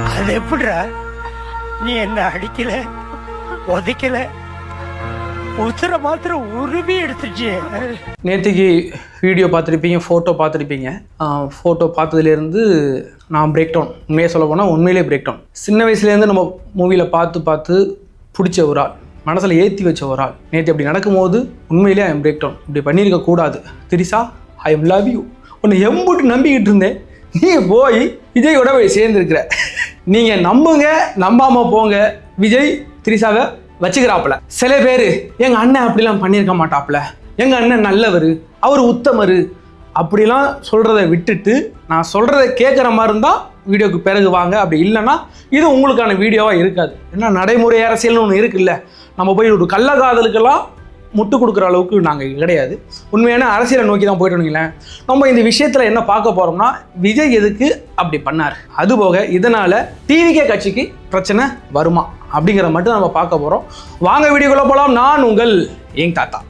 அது எப்படிடா? நீ என்ன அடிக்கல, உதைக்கல, உசுர மாத்திரம் உருவி எடுத்துச்சு. நேற்றுக்கு வீடியோ பார்த்துருப்பீங்க, ஃபோட்டோ பார்த்துருப்பீங்க. ஃபோட்டோ பார்த்ததுலேருந்து நான் பிரேக் டவுன், உண்மையாக சொல்ல போனால் உண்மையிலே பிரேக் டவுன். சின்ன வயசுலேருந்து நம்ம மூவியில் பார்த்து பிடிச்ச ஒரு ஆள், மனசில் ஏற்றி வச்ச ஒரு ஆள், நேற்று அப்படி நடக்கும்போது உண்மையிலே ஐ எம் பிரேக் டவுன். இப்படி பண்ணியிருக்க கூடாது Trisha, I am love you. உன்னை எம்புட்டு நம்பிக்கிட்டு இருந்தேன், நீ போய் விஜயோட போய் சேர்ந்துருக்கிற. நீங்கள் நம்புங்க, நம்பாமல் போங்க. விஜய் திரிஷாவை வச்சுக்கிறாப்புல. சில பேர் எங்கள் அண்ணன் அப்படிலாம் பண்ணியிருக்க மாட்டாப்புல, எங்கள் அண்ணன் நல்லவர், அவர் உத்தமர் அப்படிலாம் சொல்கிறத விட்டுட்டு நான் சொல்கிறத கேட்குற மாதிரி இருந்தால் வீடியோக்கு பிறகு வாங்க. அப்படி இல்லைன்னா இது உங்களுக்கான வீடியோவாக இருக்காது. ஏன்னா நடைமுறை அரசியல்னு ஒன்று இருக்குல்ல, நம்ம போய் ஒரு கள்ளக்காதலுக்கெல்லாம் முட்டு கொடுக்குற அளவுக்கு நாங்கள் கிடையாது. உண்மையான அரசியலை நோக்கி தான் போயிட்டோங்களேன். நம்ம இந்த விஷயத்தில் என்ன பார்க்க போகிறோம்னா, விஜய் எதுக்கு அப்படி பண்ணார், அதுபோக இதனால் டிவிகே கட்சிக்கு பிரச்சனை வருமா அப்படிங்கிற மட்டும் நம்ம பார்க்க போகிறோம். வாங்க வீடியோக்குள்ளே போகலாம். நான் உங்கள் எங் தாத்தா.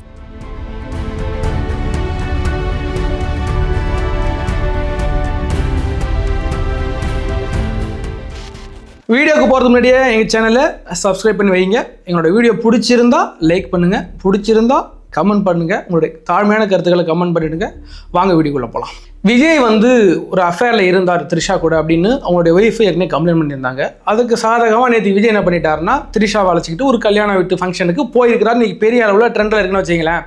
வீடியோக்கு போகிறதுக்கு முன்னாடியே எங்கள் சேனலை சப்ஸ்கிரைப் பண்ணி வைங்க. எங்களோட வீடியோ பிடிச்சிருந்தா லைக் பண்ணுங்கள், பிடிச்சிருந்தா கமெண்ட் பண்ணுங்கள், உங்களுடைய தாழ்மையான கருத்துக்களை கமெண்ட் பண்ணிவிடுங்க. வாங்க வீடியோக்குள்ளே போகலாம். விஜய் ஒரு அஃபேரில் இருந்தார் த்ரிஷா கூட அப்படின்னு அவங்களுடைய ஒய்ஃப் ஏற்கனவே கம்ப்ளைண்ட் பண்ணியிருந்தாங்க. அதுக்கு சாதகமாக நேற்று விஜய் என்ன பண்ணிட்டாருன்னா, த்ரிஷாவை அழைச்சிக்கிட்டு ஒரு கல்யாண வீட்டு ஃபங்க்ஷனுக்கு போயிருக்கிறார். இன்றைக்கி பெரிய அளவில் ட்ரெண்டில் இருக்குன்னு வச்சிங்களேன்.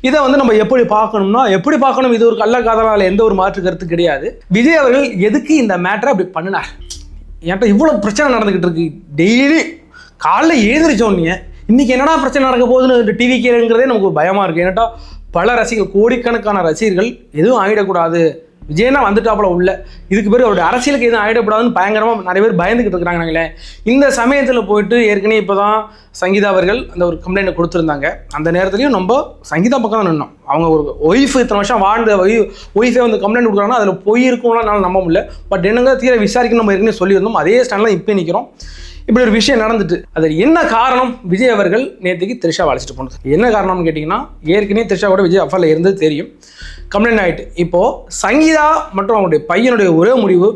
இதை நம்ம எப்படி பார்க்கணும்னா, எப்படி பார்க்கணும், இது ஒரு கள்ளக்காதலால் எந்த ஒரு மாற்று கருத்து கிடையாது. விஜய் அவர்கள் எதுக்கு இந்த மேட்டரை அப்படி பண்ணினார்? என்கிட்ட இவ்வளோ பிரச்சனை நடந்துக்கிட்டு இருக்கு. டெய்லி காலைல எழுந்திரிச்சோன்னே இன்றைக்கி என்னடா பிரச்சனை நடக்க போகுதுன்னு டிவி கேளுங்கிறதே நமக்கு ஒரு பயமாக இருக்குது. ஏன்னாட்டா பல ரசிகர்கள், கோடிக்கணக்கான ரசிகர்கள் எதுவும் ஆகிடக்கூடாது, விஜயனா வந்துட்டாப்புல உள்ள, இதுக்கு பேர் அவருடைய அரசியலுக்கு எதுவும் ஆகிடக்கூடாதுன்னு பயங்கரமாக நிறைய பேர் பயந்துக்கிட்டு இருக்கிறாங்களே. இந்த சமயத்தில் போயிட்டு ஏற்கனவே இப்போ தான் சங்கீதா அவர்கள் அந்த ஒரு கம்ப்ளைண்ட்டை கொடுத்துருந்தாங்க. அந்த நேரத்துலையும் நம்ம சங்கீதா பக்கம் தான் நின்னோம். அவங்க ஒரு ஒய்ஃப் இத்தனை வருஷம் வாழ்ந்த ஒய்ஃபே கம்ப்ளைண்ட் கொடுக்குறாங்கன்னா அதில் பொய் இருக்கும்லாம் என்னால் நம்ப முடியல. பட் என்னங்க தீர விசாரிக்கணும், நம்ம ஏற்கனவே சொல்லியிருந்தோம். அதே ஸ்டாண்டில் இப்போ நிற்கிறோம். இப்படி ஒரு விஷயம் நடந்துட்டு அது என்ன காரணம்? விஜய் அவர்கள் நேற்றுக்கு த்ரிஷாவை அழைச்சிட்டு போனது என்ன காரணம்னு கேட்டிங்கன்னா, ஏற்கனவே த்ரிஷாவோட விஜய் அஃபரில் இருந்தது தெரியும், கம்ப்ளைண்ட் ஆகிட்டு. இப்போது சங்கீதா மற்றும் அவனுடைய பையனுடைய ஒரே முடிவு,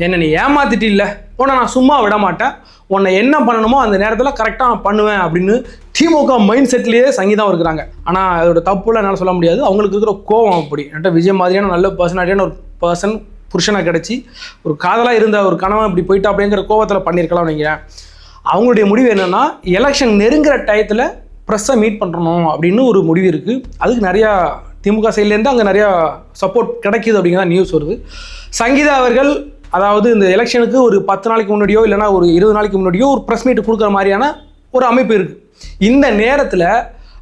என்னை நீ ஏமாத்திட்டு இல்லை, உன்னை நான் சும்மா விட மாட்டேன், உன்னை என்ன பண்ணணுமோ அந்த நேரத்தில் கரெக்டாக நான் பண்ணுவேன் அப்படின்னு திமுக மைண்ட் செட்லேயே சங்கீதா இருக்கிறாங்க. ஆனால் அதோட தப்புலாம் என்னால் சொல்ல முடியாது. அவங்களுக்கு இருக்கிற கோவம் அப்படி. என்கிட்ட விஜய் மாதிரியான நல்ல பர்சனாலிட்டியான ஒரு பர்சன் புருஷனாக கிடச்சி ஒரு காதலாக இருந்த ஒரு கணவன் இப்படி போயிட்டா அப்படிங்கிற கோவத்தில் பண்ணியிருக்கலாம் நினைக்கிறேன். அவங்களுடைய முடிவு என்னென்னா, எலெக்ஷன் நெருங்குற டயத்தில் ப்ரெஸ்ஸை மீட் பண்ணுறணும் அப்படின்னு ஒரு முடிவு இருக்குது. அதுக்கு நிறையா திமுக சைட்லேருந்து அங்கே நிறையா சப்போர்ட் கிடைக்கிது அப்படிங்கிறத நியூஸ் வருது. சங்கீதா அவர்கள் அதாவது இந்த எலெக்ஷனுக்கு ஒரு 10 நாளைக்கு முன்னாடியோ இல்லைனா ஒரு 20 நாளைக்கு முன்னாடியோ ஒரு ப்ரெஸ் மீட் கொடுக்குற மாதிரியான ஒரு அமைப்பு இருக்குது. இந்த நேரத்தில்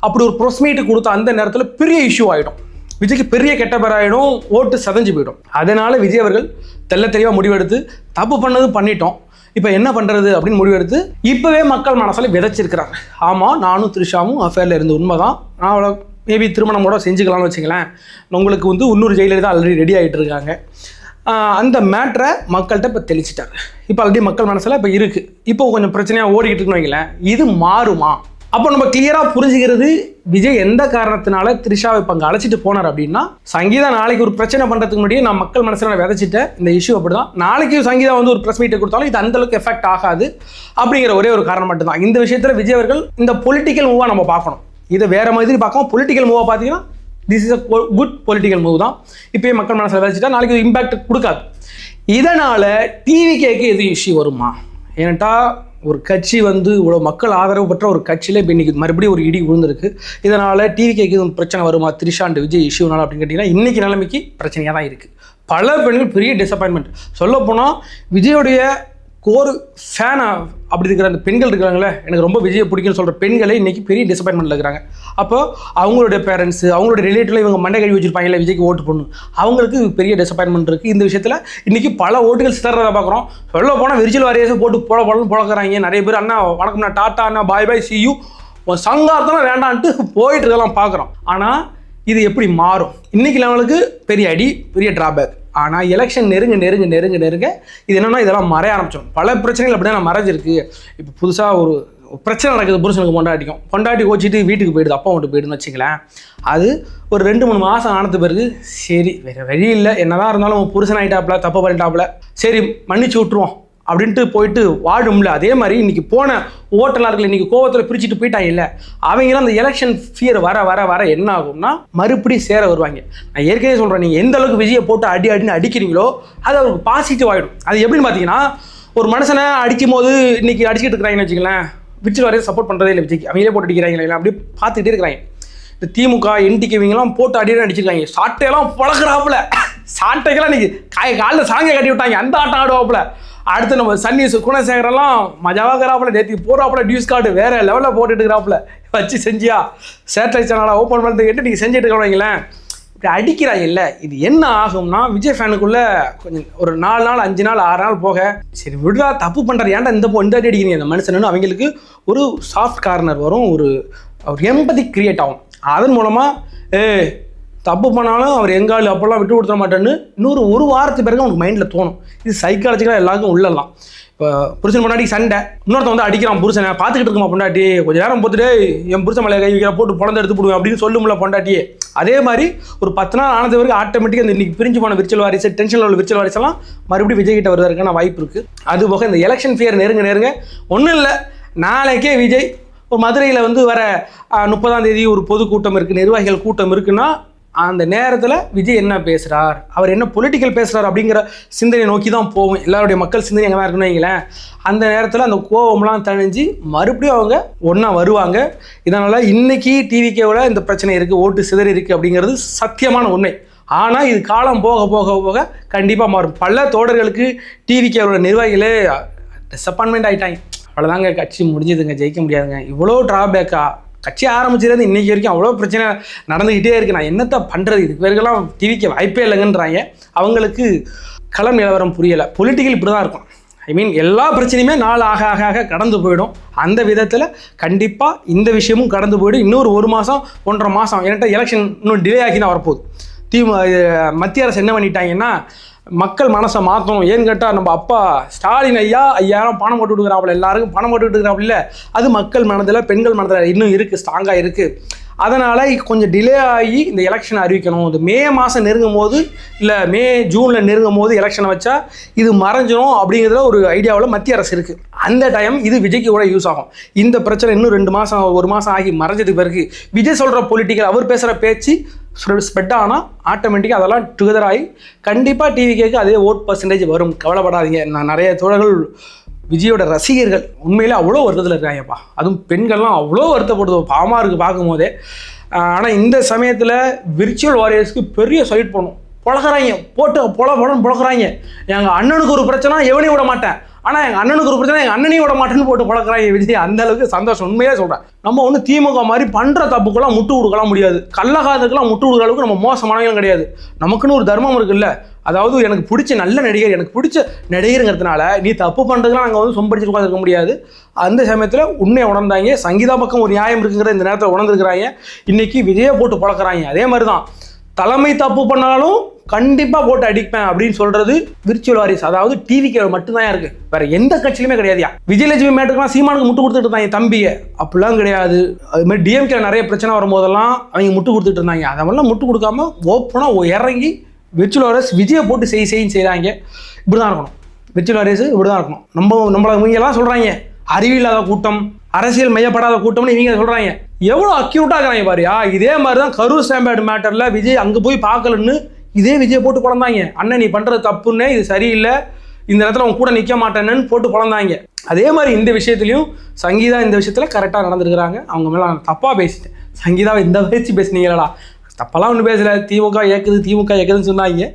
அப்படி ஒரு ப்ரெஸ் மீட்டு கொடுத்த அந்த நேரத்தில் பெரிய இஷ்யூ ஆகிடும், விஜய்க்கு பெரிய கெட்ட பேர் ஆகிடும், ஓட்டு சதஞ்சு போயிடும். அதனால் விஜய் அவர்கள் தெளிவாக முடிவெடுத்து தப்பு பண்ணது பண்ணிட்டோம், இப்போ என்ன பண்ணுறது அப்படின்னு முடிவெடுத்து இப்போவே மக்கள் மனசில் விதைச்சிருக்கிறார். ஆமாம், நானும் த்ரிஷாவும் அஃபேரில் இருந்து உண்மை தான், நான் அவ்வளோ மேபி திருமணம் கூட செஞ்சுக்கலாம்னு வச்சுங்களேன். உங்களுக்கு இன்னொரு ஜெயிலர் தான் ஆல்ரெடி ரெடி ஆகிட்டு இருக்காங்க. அந்த மேட்ரை மக்கள்கிட்ட இப்போ தெளிச்சிட்டார். இப்போ ஆல்ரெடி மக்கள் மனசில் இப்போ இருக்குது. இப்போ கொஞ்சம் பிரச்சனையாக ஓடிக்கிட்டு இருக்குன்னு வைங்களேன். இது மாறுமா? அப்போ நம்ம கிளியராக புரிஞ்சுக்கிறது, விஜய் எந்த காரணத்தினால த்ரிஷாவை இப்போ அங்கே அழைச்சிட்டு போனார் அப்படின்னா, சங்கீதா நாளைக்கு ஒரு பிரச்சனை பண்ணுறதுக்கு முன்னாடியே நான் மக்கள் மனசில் நான் விதைச்சிட்டேன் இந்த இஷ்யூ. அப்படி தான் நாளைக்கு சங்கீதா ஒரு ப்ரெஸ் மீட்டை கொடுத்தாலும் இது அந்தளவுக்கு எஃபெக்ட் ஆகாது அப்படிங்கிற ஒரே ஒரு காரணம் மட்டும்தான். இந்த விஷயத்தில் விஜய் அவர்கள் இந்த பொலிட்டிக்கல் மூவாக நம்ம பார்க்கணும். இதை வேறு மாதிரி பார்க்காம பொலிட்டிக்கல் மூவாக பார்த்தீங்கன்னா this is a good political move தான். இப்போயே மக்கள் மனசில் விதைச்சிட்டா நாளைக்கு இம்பாக்ட் கொடுக்காது. இதனால் டிவிகேக்கு எதுவும் இஷ்யூ வருமா? ஏன்னாட்டா ஒரு கட்சி இவ்வளோ மக்கள் ஆதரவு பெற்ற ஒரு கட்சியில் இப்போ இன்றைக்கி மறுபடியும் ஒரு இடி விழுந்திருக்கு. இதனால் டிவிகேக்கு எதுவும் பிரச்சனை வருமா த்ரிஷா அண்ட் விஜய் இஷ்யூனால அப்படின்னு கேட்டிங்கன்னா, இன்றைக்கி நிலைமைக்கு பிரச்சனையாக தான் இருக்குது. பல பெண்கள் பெரிய டிசப்பாயின்மெண்ட். சொல்லப்போனால் விஜயோடைய கோர் ஃபேனாக அப்படி இருக்கிற அந்த பெண்கள் இருக்கிறாங்களே, எனக்கு ரொம்ப விஜயை பிடிக்குன்னு சொல்கிற பெண்களே இன்றைக்கி பெரிய டிசப்பாயின்மெண்ட்டில் இருக்கிறாங்க. அப்போ அவங்களுடைய பேரண்ட்ஸு, அவங்களுடைய ரிலேட்டிவில் இவங்க மண்டை கழுவி வச்சுருப்பாங்களே விஜய்க்கு ஓட்டு போடணும், அவங்களுக்கு பெரிய டிசப்பாயின்மெண்ட் இருக்குது. இந்த விஷயத்தில் இன்றைக்கி பல ஓட்டுகள் சிதறதை பார்க்குறோம். சொல்ல போனால் விர்ச்சுவல் வாரியர்ஸை போட்டு போடணும்னு போடுறாங்க. நிறைய பேர் அண்ணா வணக்கம்ண்ணா, டாட்டா அண்ணா, பாய் பாய், சி யூ, சங்காரத்தெல்லாம் வேண்டான்ட்டு போயிட்டு இருக்கலாம் பார்க்குறோம். ஆனால் இது எப்படி மாறும்? இன்றைக்கி லெவலுக்கு பெரிய அடி, பெரிய ட்ராபேக். ஆனால் எலெக்ஷன் நெருங்க இது என்னென்னா இதெல்லாம் மறைய ஆரம்பிச்சிடும். பல பிரச்சனைகள் அப்படி தான் மறைஞ்சிருக்கு. இப்போ புதுசாக ஒரு பிரச்சனை நடக்குது, புருஷனுக்கு பொண்டாட்டி கோச்சிட்டு வீட்டுக்கு போயிடுது, அப்பா வந்துட்டு போயிடுதுன்னு வச்சுங்களேன். அது ஒரு 2-3 மாதம் ஆனது பிறகு சரி வேறு வழி இல்லை, என்னதான் இருந்தாலும் புருஷன் ஆகிட்டாப்புல, தப்பு பண்ணிட்டாப்புல, சரி மன்னிச்சு விட்ருவோம் அப்படின்ட்டு போயிட்டு வாழும்ல. அதே மாதிரி இன்னைக்கு போன ஓட்டலார்கள் இன்னைக்கு கோவத்தில் பிரிச்சுட்டு போயிட்டாங்க இல்லை, அவங்களாம் அந்த எலெக்ஷன் ஃபியர் வர வர வர என்ன ஆகும்னா மறுபடியும் சேர வருவாங்க. நான் ஏற்கனவே சொல்கிறேன், நீங்கள் எந்த அளவுக்கு விஜயை போட்டு அடின்னு அடிக்கிறீங்களோ அது அவருக்கு பாசிட்டிவ் ஆகிடும். அது எப்படின்னு பார்த்தீங்கன்னா, ஒரு மனுஷனை அடிக்கும் போது இன்னைக்கு அடிச்சுட்டு இருக்கிறாங்கன்னு வச்சுக்கலாம், விர்ச்சுவல் வாரியர்ஸ் சப்போர்ட் பண்ணுறதே இல்லை விஜய்க்கு, அவங்களே போட்டு அடிக்கிறாங்களா இல்லை அப்படியே பார்த்துக்கிட்டே இருக்கிறாங்க. இந்த திமுக என்டிகே இவங்கெல்லாம் போட்டு அடின்னு அடிச்சிருக்காங்க. சாட்டையெல்லாம் பழகிறாப்புல, சாட்டைக்கெல்லாம் இன்னைக்கு காலில் சாங்க கட்டி விட்டாங்க, அந்த ஆட்டம் ஆடுவாப்புல. அடுத்து நம்ம சன்னீஸ் குணசேகரெல்லாம் மஜாவாகிறாப்புல, நேற்று போகிறாப்புல நியூஸ் கார்டு வேற லெவலில் போட்டுட்டு இருக்கிறாப்புல. வச்சு செஞ்சியா சேட்டலைட் சேனலை ஓப்பன் பண்ணுறது கேட்டு நீங்கள் செஞ்சுட்டு இருக்கிறவங்களேன் இப்படி அடிக்கிறாங்க இல்லை. இது என்ன ஆகும்னா விஜய் ஃபேனுக்குள்ள கொஞ்சம் ஒரு 4 நாள் 5 நாள் 6 நாள் போக சரி விடுறா தப்பு பண்ணுறாரு ஏன்டா இந்த அடி அடிக்கிறீங்க அந்த மனுஷன்னு அவங்களுக்கு ஒரு சாஃப்ட் கார்னர் வரும், ஒரு எம்பதி கிரியேட் ஆகும். அதன் மூலமாக தப்பு பண்ணாலும் அவர் எங்கால் அப்போல்லாம் விட்டு கொடுத்துட மாட்டேன்னு ஒரு வாரத்துக்கு பிறகு அவனுக்கு மைண்டில் தோணும். இது சைக்காலஜிக்கலாக எல்லாருக்கும் உள்ளலாம். இப்போ புருஷன் பொண்டாட்டி சண்டை, இன்னொருத்த வந்து அடிக்கிறான் புருஷனை, பார்த்துக்கிட்டு இருக்குமா பொண்டாட்டி, கொஞ்சம் நேரம் போட்டுட்டு என் புருஷன் மலையை கை வைக்கிற போட்டு பொழந்து எடுத்து போடுவேன் அப்படின்னு சொல்லும்ல பொண்டாட்டியே. அதே மாதிரி ஒரு 10 நாள் ஆனது வரைக்கும் ஆட்டோமேட்டிக்காக இந்த இன்னைக்கு பிரிஞ்சு போன விர்ச்சுவல் வாரிசு, டென்ஷனில் உள்ள விர்ச்சுவல் வாரிசெல்லாம் மறுபடியும் விஜய் கிட்ட வருவதற்கான வாய்ப்பு இருக்குது. அது போக இந்த எலெக்ஷன் ஃபியர் நெருங்க ஒன்றும் இல்லை, நாளைக்கே விஜய் ஒரு மதுரையில் வந்து வர 30ஆம் தேதி ஒரு பொதுக்கூட்டம் இருக்குது, நிர்வாகிகள் கூட்டம் இருக்குன்னா அந்த நேரத்தில் விஜய் என்ன பேசுகிறார், அவர் என்ன பொலிட்டிக்கல் பேசுகிறார் அப்படிங்கிற சிந்தனை நோக்கி தான் போகும். எல்லாருடைய மக்கள் சிந்தனை எங்கே தான் இருக்குன்னு வைங்களேன். அந்த நேரத்தில் அந்த கோவம்லாம் தணிஞ்சு மறுபடியும் அவங்க ஒன்றா வருவாங்க. இதனால் இன்றைக்கி டிவிக்கோட இந்த பிரச்சனை இருக்குது, ஓட்டு சிதறி இருக்குது அப்படிங்கிறது சத்தியமான உண்மை. ஆனால் இது காலம் போக போக போக கண்டிப்பாக மாறும். பல தோழர்களுக்கு டிவிக்கோட நிர்வாகிகளே டிசப்பாயின்மெண்ட் ஆகிட்டாங்க. அவ்வளோதாங்க, கட்சி முடிஞ்சதுங்க, ஜெயிக்க முடியாதுங்க, இவ்வளோ ட்ராபேக்கா கட்சி ஆரம்பிச்சிருந்து இன்றைக்கி வரைக்கும் அவ்வளோ பிரச்சனை நடந்துக்கிட்டே இருக்குது, நான் என்னத்தை பண்ணுறது, இதுக்கு பேருக்கெல்லாம் டிவிக்கு வாய்ப்பே இல்லைங்கன்றாங்க. அவங்களுக்கு களம் நிலவரம் புரியலை. பொலிட்டிக்கல் இப்படி தான் இருக்கும். எல்லா பிரச்சனையுமே நாள் ஆக ஆக ஆக கடந்து போயிடும். அந்த விதத்தில் கண்டிப்பாக இந்த விஷயமும் கடந்து போயிடும். இன்னொரு 1 மாதம் 1.5 மாதம் என்கிட்ட எலெக்ஷன் இன்னும் டிலே ஆகி தான் வரப்போகுது. மத்திய அரசு என்ன பண்ணிட்டாங்கன்னா மக்கள் மனசை மாற்றணும். ஏன்னு கேட்டால் நம்ம அப்பா ஸ்டாலின் 5000 பணம் போட்டு விட்டுக்கிறாப்புல, எல்லாருக்கும் பணம் போட்டு விட்டுக்கிறாப்புல இல்லை, அது மக்கள் மனதில் பெண்கள் மனதில் இன்னும் இருக்குது, ஸ்ட்ராங்காக இருக்குது. அதனால் கொஞ்சம் டிலே ஆகி இந்த எலெக்ஷனை அறிவிக்கணும். இது மே மாதம் நெருங்கும் போது இல்லை ஜூனில் நெருங்கும் போது எலெக்ஷனை வச்சா இது மறைஞ்சிடும் அப்படிங்கிறதுல ஒரு ஐடியாவில் மத்திய அரசு இருக்குது. அந்த டைம் இது விஜய்க்கு கூட யூஸ் ஆகும். இந்த பிரச்சனை இன்னும் 2 மாதம் 1 மாதம் ஆகி மறைஞ்சதுக்கு பிறகு விஜய் சொல்கிற பொலிட்டிக்கல் அவர் பேசுகிற பேச்சு ஸ்ப்ரெட் ஆனால் ஆட்டோமேட்டிக்காக அதெல்லாம் டுகெதர் ஆகி கண்டிப்பாக டிவிக்கு அதே ஓட் பர்சன்டேஜ் வரும். கவலைப்படாதீங்க. நான் நிறைய தோழர்கள் விஜயோட ரசிகர்கள் உண்மையிலே அவ்வளோ வருத்தத்தில் இருக்காங்கப்பா. அதுவும் பெண்கள்லாம் அவ்வளோ வருத்தப்படுது பாவமாக இருக்குது பார்க்கும்போதே. ஆனால் இந்த சமயத்தில் விர்ச்சுவல் வாரியர்ஸ்க்கு பெரிய சைட் பண்ணும், புழகிறாங்க, போட்டு புழகிறாங்க. எங்கள் அண்ணனுக்கு ஒரு பிரச்சனை எவனையும் விட மாட்டேன், ஆனால் எங்கள் அண்ணனுக்கு ஒரு பிரச்சனை எங்கள் அண்ணனையும் விட மாட்டேன்னு போட்டு பழக்கிறாங்க விஜய். அந்த அளவுக்கு சந்தோஷம். உண்மையாக சொல்கிறேன், நம்ம ஒன்று திமுக மாதிரி பண்ணுற தப்புக்கெல்லாம் முட்டு கொடுக்கலாம் முடியாது, கள்ளகாதத்துக்கெல்லாம் முட்டு கொடுக்குற அளவுக்கு நம்ம மோசமானவங்களும் கிடையாது. நமக்குன்னு ஒரு தர்மம் இருக்குல்ல. அதாவது எனக்கு பிடிச்ச நல்ல நடிகர், எனக்கு பிடிச்ச நடிகருங்கிறதுனால நீ தப்பு பண்ணுறதுலாம் நாங்கள் வந்து சொம்படிச்சு உட்காந்துருக்க முடியாது. அந்த சமயத்தில் உண்மையை உணர்ந்தாங்க. சங்கீதா பக்கம் ஒரு நியாயம் இருக்குங்கிற இந்த நேரத்தில் உணர்ந்துருக்கிறாங்க. இன்றைக்கி விஜயை போட்டு பழக்கிறாங்க. அதே மாதிரி தான் தலைமை தப்பு பண்ணாலும் கண்டிப்பாக போட்டு அடிப்பேன் அப்படின்னு சொல்கிறது விர்ச்சுவல் வாரிஸ், அதாவது டிவிக்கு மட்டும்தான் இருக்குது, வேறு எந்த கட்சியிலுமே கிடையாதுயா. விஜயலட்சுமி மேட்டுக்கெல்லாம் சீமானுக்கு முட்டு கொடுத்துட்டு இருந்தாங்க தம்பியை, அப்படிலாம் கிடையாது. அது மாதிரி டிஎம்கே நிறைய பிரச்சனை வரும்போதெல்லாம் அவங்க முட்டு கொடுத்துட்டு இருந்தாங்க. அதெல்லாம் முட்டு கொடுக்காம ஓப்பனாக இறங்கி விர்ச்சுவல் வாரிஸ் விஜயை போட்டு செய்கிறாங்க. இப்படி தான் இருக்கணும் விர்ச்சுவல் வாரிஸ், இப்படி தான் இருக்கணும். நம்மளை இவங்கெல்லாம் சொல்கிறாங்க அறிவில்லாத கூட்டம், அரசியல் மையப்படாத கூட்டம்னு இவங்க சொல்கிறாங்க. எவ்வளோ அக்யூட்டாக இருக்கிறாங்க பாரியா. இதே மாதிரி தான் கரூர் ஸ்டாம்பேட் மேட்டரில் விஜய் அங்கே போய் பார்க்கலன்னு இதே விஜயை போட்டு குழந்தாங்க. அண்ணன் நீ பண்ணுறது தப்புன்னு, இது சரியில்லை, இந்த இடத்துல அவங்க கூட நிற்க மாட்டேன்னு போட்டு குழந்தாங்க. அதே மாதிரி இந்த விஷயத்துலையும் சங்கீதா இந்த விஷயத்தில் கரெக்டாக நடந்துருக்கிறாங்க. அவங்க மேலே நான் தப்பாக பேசிட்டேன், சங்கீதாவை இந்த வச்சு பேசுனீங்களா, தப்பெல்லாம் ஒன்றும் பேசலை, திமுக ஏக்குதுன்னு சொன்னாங்க.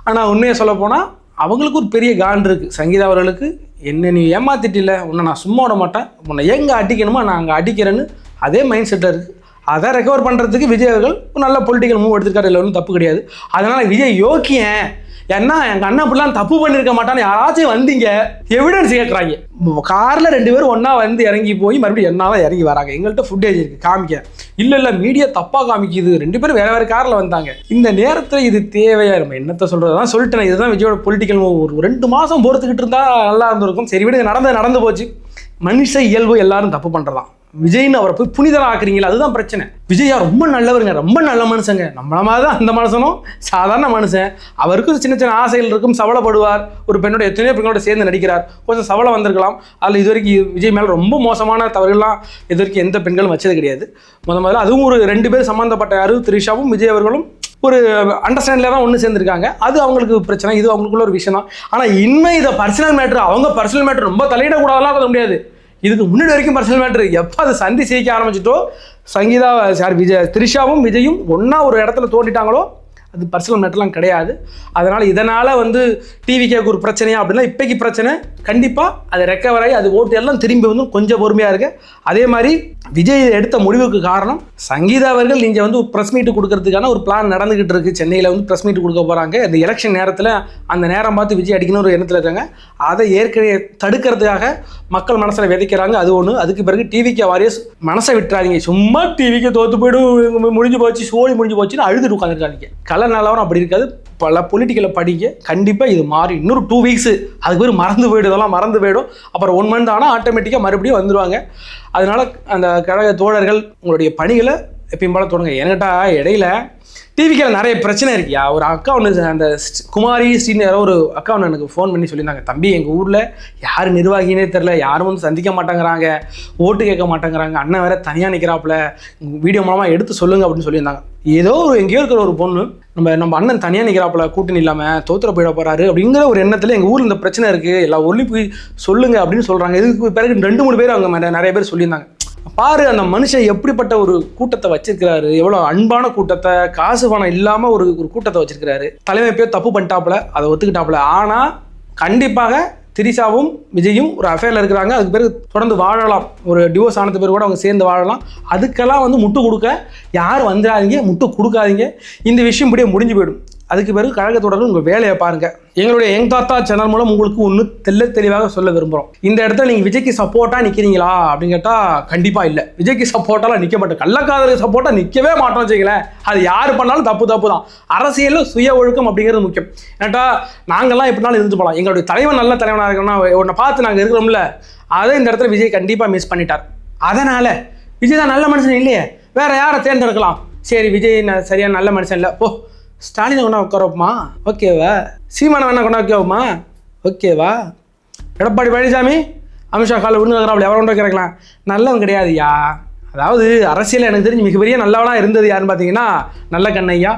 ஆனால் உண்மையை சொல்ல போனால் அவங்களுக்கு ஒரு பெரிய கான் இருக்குது. சங்கீதா அவர்களுக்கு என்ன நீ ஏமாத்திட்டில்ல, உன்னை நான் சும்மா விட மாட்டேன், உன்னை எங்கே அடிக்கணுமோ நான் அங்கே அடிக்கிறேன்னு அதே மைண்ட் செட்டில் இருக்குது. அதை ரெக்கவர் பண்ணுறதுக்கு விஜய் அவர்கள் ஒரு நல்ல பொலிட்டிக்கல் மூவ் எடுத்துருக்காரு, இல்லை ஒன்றும் தப்பு கிடையாது. அதனால் விஜய் யோக்கியன், ஏன்னா எங்கள் அண்ணன் அப்படிலாம் தப்பு பண்ணியிருக்க மாட்டான்னு யாராச்சும் வந்தீங்க எவிடன்ஸ் கேட்குறாங்க. காரில் 2 பேரும் ஒன்றா வந்து இறங்கி போய் மறுபடியும் என்னால் இறங்கி வராங்க, எங்கள்கிட்ட ஃபுட்டேஜ் இருக்குது காமிக்க. இல்லை மீடியா தப்பாக காமிக்குது, 2 பேரும் வேறு காரில் வந்தாங்க. இந்த நேரத்தில் இது தேவையா, நம்ம என்னத்தை சொல்கிறது தான் சொல்லிட்டேன். இதுதான் விஜயோட பொலிட்டிக்கல் மூவ். ஒரு 2 மாதம் பொறுத்துக்கிட்டு இருந்தால் நல்லா இருந்திருக்கும். சரி விடுங்க, நடந்து போச்சு. மனுஷ இயல்பு, எல்லாரும் தப்பு பண்ணுறதான். விஜய்னு அவரை போய் புனிதராக ஆக்குறீங்களா, அதுதான் பிரச்சனை. விஜயா ரொம்ப நல்லவருங்க, ரொம்ப நல்ல மனுஷங்க, நம்மள மாதிரி தான் அந்த மனுஷனும் சாதாரண மனுஷன். அவருக்கும் சின்ன சின்ன ஆசைகள் இருக்கும், சவளப்படுவார். ஒரு பெண்ணோட எத்தனையோ பெண்ணோட சேர்ந்து நடிக்கிறார், கொஞ்சம் சவளை வந்திருக்கலாம். அதில் இது வரைக்கும் விஜய் மேலே ரொம்ப மோசமான தவறுகள்லாம் இது வரைக்கும் எந்த பெண்களும் வச்சது கிடையாது. முதல்ல அதுவும் ஒரு 2 பேர் சம்மந்தப்பட்ட யாரு, த்ரிஷாவும் விஜய் அவர்களும் ஒரு அண்டர்ஸ்டாண்டில் தான் ஒன்று சேர்ந்துருக்காங்க. அது அவங்களுக்கு பிரச்சனை, இது அவங்களுக்குள்ள ஒரு விஷயம் தான். ஆனால் இன்னும் இதை பர்சனல் மேட்ரு, அவங்க பர்சனல் மேட்ரு ரொம்ப தலையிடக்கூடாதெல்லாம் சொல்ல முடியாது. இதுக்கு முன்னாடி வரைக்கும் பர்சனல் மேட்ரு எப்போ அதை சந்தி சிரிக்க ஆரம்பிச்சிட்டோ, சங்கீதா த்ரிஷாவும் விஜயும் ஒன்றா ஒரு இடத்துல தோண்டிட்டாங்களோ அது பர்சனல் மேட்டர்லாம் கிடையாது. அதனால் இதனால் டிவிக்கு ஒரு பிரச்சனையா அப்படின்னா இப்போக்கி பிரச்சனை கண்டிப்பாக அது ரெக்கவர் ஆகி அது ஓட்டு எல்லாம் திரும்பி வந்து கொஞ்சம் பொறுமையாக இருக்கு. அதே மாதிரி விஜய் எடுத்த முடிவுக்கு காரணம் சங்கீதா அவர்கள் இங்கே ஒரு ப்ரெஸ் மீட்டு கொடுக்கறதுக்கான ஒரு பிளான் நடந்துகிட்டு இருக்கு. சென்னையில் ப்ரெஸ் மீட்டு கொடுக்க போகிறாங்க. இந்த எலெக்ஷன் நேரத்தில் அந்த நேரம் பார்த்து விஜய் அடிக்கணும் ஒரு எண்ணத்தில் இருக்காங்க. அதை ஏற்கனவே தடுக்கிறதுக்காக மக்கள் மனசில் விதைக்கிறாங்க. அது ஒன்று. அதுக்கு பிறகு டிவிக்கு வாரியர்ஸ் மனசை விட்டுறாதீங்க. சும்மா டிவிக்கு தோற்று போய்டும், முடிஞ்சு போச்சு, சோழி முடிஞ்சு போச்சுன்னு அழுதுட்டு உட்காந்துருக்காங்க. கல நிலவரம் அப்படி இருக்காது. பல பொலிட்டிக்கலை படிக்க கண்டிப்பாக இது மாறி இன்னொரு 2 வீக்ஸ் அதுக்கு பேர் மறந்து போய்டும், இதெல்லாம் மறந்து போய்டும். அப்புறம் 1 மந்த் ஆனால் ஆட்டோமேட்டிக்காக மறுபடியும் வந்துடுவாங்க. அதனால் அந்த கழக தோழர்கள் உங்களுடைய பணிகளை எப்பயும் போல தொடங்க. என்கிட்ட இடையில டிவிக்கில் நிறைய பிரச்சனை இருக்கியா. ஒரு அக்கா ஒன்று, அந்த குமாரி ஸ்ரீன்னு யாரோ ஒரு அக்கா ஒன்று எனக்கு ஃபோன் பண்ணி சொல்லியிருந்தாங்க, தம்பி எங்கள் ஊரில் யார் நிர்வாகினே தெரில, யாரும் சந்திக்க மாட்டேங்கிறாங்க, ஓட்டு கேட்க மாட்டேங்கிறாங்க, அண்ணன் வேற தனியாக நிற்கிறாப்புல, வீடியோ மூலமாக எடுத்து சொல்லுங்க அப்படின்னு சொல்லியிருந்தாங்க. ஏதோ எங்கேயோ இருக்கிற ஒரு பொண்ணு நம்ம அண்ணன் தனியாக நிற்கிறாப்புல, கூட்டணி இல்லாமல் தோத்துற போயிட போகிறாரு அப்படிங்கிற ஒரு எண்ணத்தில் எங்கள் ஊரில் இந்த பிரச்சனை இருக்குது, எல்லா ஊர்லேயும் போய் சொல்லுங்க அப்படின்னு சொல்கிறாங்க. இதுக்கு பிறகு 2-3 பேர் அவங்க நிறைய பேர் சொல்லியிருந்தாங்க. பாரு அந்த மனுஷன் எப்படிப்பட்ட ஒரு கூட்டத்தை வச்சிருக்கிறாரு, எவ்வளோ அன்பான கூட்டத்தை, காசு பணம் இல்லாமல் ஒரு கூட்டத்தை வச்சிருக்கிறாரு. தலைமை பேர் தப்பு பண்ணிட்டாப்புல, அதை ஒத்துக்கிட்டாப்புல. ஆனால் கண்டிப்பாக திரிஷாவும் விஜயும் ஒரு அஃபேரில் இருக்கிறாங்க. அதுக்கு பிறகு தொடர்ந்து வாழலாம், ஒரு டிவோர்ஸ் ஆனது பேர் கூட அவங்க சேர்ந்து வாழலாம். அதுக்கெல்லாம் முட்டு கொடுக்க யாரும் வந்துடாதீங்க, முட்டு கொடுக்காதீங்க. இந்த விஷயம் இப்படியே முடிஞ்சு போயிடும். அதுக்கு பிறகு கழகத்தோட உங்கள் வேலையை பாருங்கள். எங்களுடைய யங் தாத்தா சேனல் மூலம் உங்களுக்கு ஒன்று தெளிவாக சொல்ல விரும்புகிறோம். இந்த இடத்துல நீங்கள் விஜய்க்கு சப்போர்ட்டாக நிற்கிறீங்களா அப்படின்னு கேட்டால் கண்டிப்பாக இல்லை. விஜய்க்கு சப்போர்ட்டாலாம் நிற்க மாட்டோம், கள்ளக்காதலுக்கு சப்போர்ட்டாக நிற்கவே மாட்டோம் வச்சுங்களேன். அது யார் பண்ணாலும் தப்பு தான். அரசியலில் சுய ஒழுக்கம் அப்படிங்கிறது முக்கியம். ஏன்னா நாங்கள்லாம் எப்படினாலும் இருந்து போகலாம், எங்களுடைய தலைவன் நல்ல தலைவனாக இருக்கணும்னா உன்னை பார்த்து நாங்கள் இருக்கிறோம்ல, அதை இந்த இடத்துல விஜய் கண்டிப்பாக மிஸ் பண்ணிட்டார். அதனால் விஜய் தான் நல்ல மனுஷன் இல்லையே, வேறு யாரை தேர்ந்தெடுக்கலாம். சரி விஜய் சரியான நல்ல மனுஷன் இல்லை, ஓ ஸ்டாலினை கொண்டா உட்கார வைப்போமா, ஓகேவா, சீமானை வேணா கொண்டா வைக்கவுமா, ஓகேவா, எடப்பாடி பழனிசாமி அமித்ஷா காலை விழுந்து அப்படி எவரை கொண்டு வைக்கிறக்கலாம், நல்லவன் கிடையாதுயா. அதாவது அரசியல் எனக்கு தெரிஞ்சு மிகப்பெரிய நல்லவனாக இருந்தது யாருன்னு பார்த்தீங்கன்னா நல்ல கண்ணையா,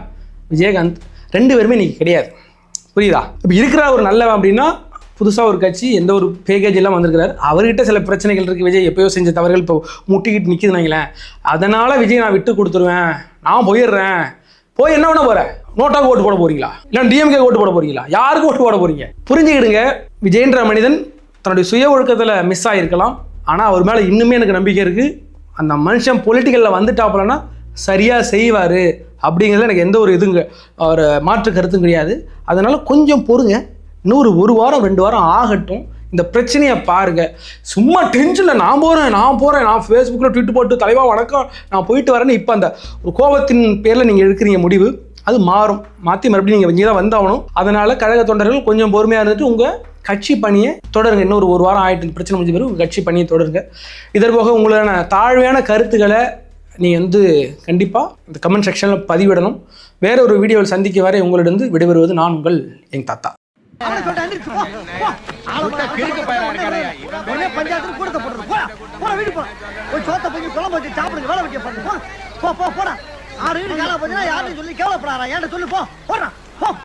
விஜயகாந்த். 2 பேருமே இன்றைக்கி கிடையாது, புரியுதா. இப்போ இருக்கிற ஒரு நல்லவன் அப்படின்னா புதுசாக ஒரு கட்சி எந்த ஒரு பேக்கேஜ் எல்லாம் வந்திருக்கிறார். அவர்கிட்ட சில பிரச்சனைகள் இருக்குது. விஜய் எப்போயோ செஞ்ச தவறுகள் இப்போ முட்டிக்கிட்டு நிற்கிதுனாங்களேன். அதனால் விஜய் நான் விட்டு கொடுத்துருவேன், நான் போயிடுறேன். போய் என்ன பண்ண போகிறேன், நோட்டாவுக்கு ஓட்டு போட போகிறீங்களா, இல்லை டிஎம்கே ஓட்டு போட போகிறீங்களா, யாருக்கு ஓட்டு போட போகிறீங்க புரிஞ்சுக்கிடுங்க. விஜய்ன்ற மனிதன் தன்னுடைய சுய ஒழுக்கத்தில் மிஸ் ஆகிருக்கலாம், ஆனால் அவர் மேலே இன்னுமே எனக்கு நம்பிக்கை இருக்குது. அந்த மனுஷன் பொலிட்டிக்கலில் வந்துட்டாப்புலன்னா சரியாக செய்வார் அப்படிங்கிறதுல எனக்கு எந்த ஒரு இதுங்க ஒரு மாற்று கருத்தும் கிடையாது. அதனால் கொஞ்சம் பொறுங்க, இன்னொரு 1 வாரம் 2 வாரம் ஆகட்டும். இந்த பிரச்சனையை பாருங்கள். சும்மா டென்ஷனில் நான் போகிறேன் நான் ஃபேஸ்புக்கில் ட்விட் போட்டு தலைவா வணக்கம் நான் போயிட்டு வரேன்னு இப்போ அந்த ஒரு கோபத்தின் பேரில் நீங்கள் எடுக்கிறீங்க முடிவு, அது மாற்றி மறுபடியும் நீங்கள் இங்கே தான் வந்தாகணும். அதனால் கழக தொண்டர்கள் கொஞ்சம் பொறுமையாக இருந்துட்டு உங்கள் கட்சி பணியை தொடருங்க. இன்னொரு 1 வாரம் ஆகிட்டு பிரச்சனை முடிஞ்ச பிறகு உங்கள் கட்சி பணியை தொடருங்க. இதற்போக உங்களான தாழ்வையான கருத்துக்களை நீங்கள் கண்டிப்பாக இந்த கமெண்ட் செக்ஷனில் பதிவிடணும். வேற ஒரு வீடியோவில் சந்திக்க வரை உங்களிடம் விடைபெறுவது நான் உங்கள் யங் தாத்தா. போடா 6 வீடு காலா போச்சுன்னா யாரும் சொல்லி கேவலப்படாரா, ஏன்டா சொல்லி போடா.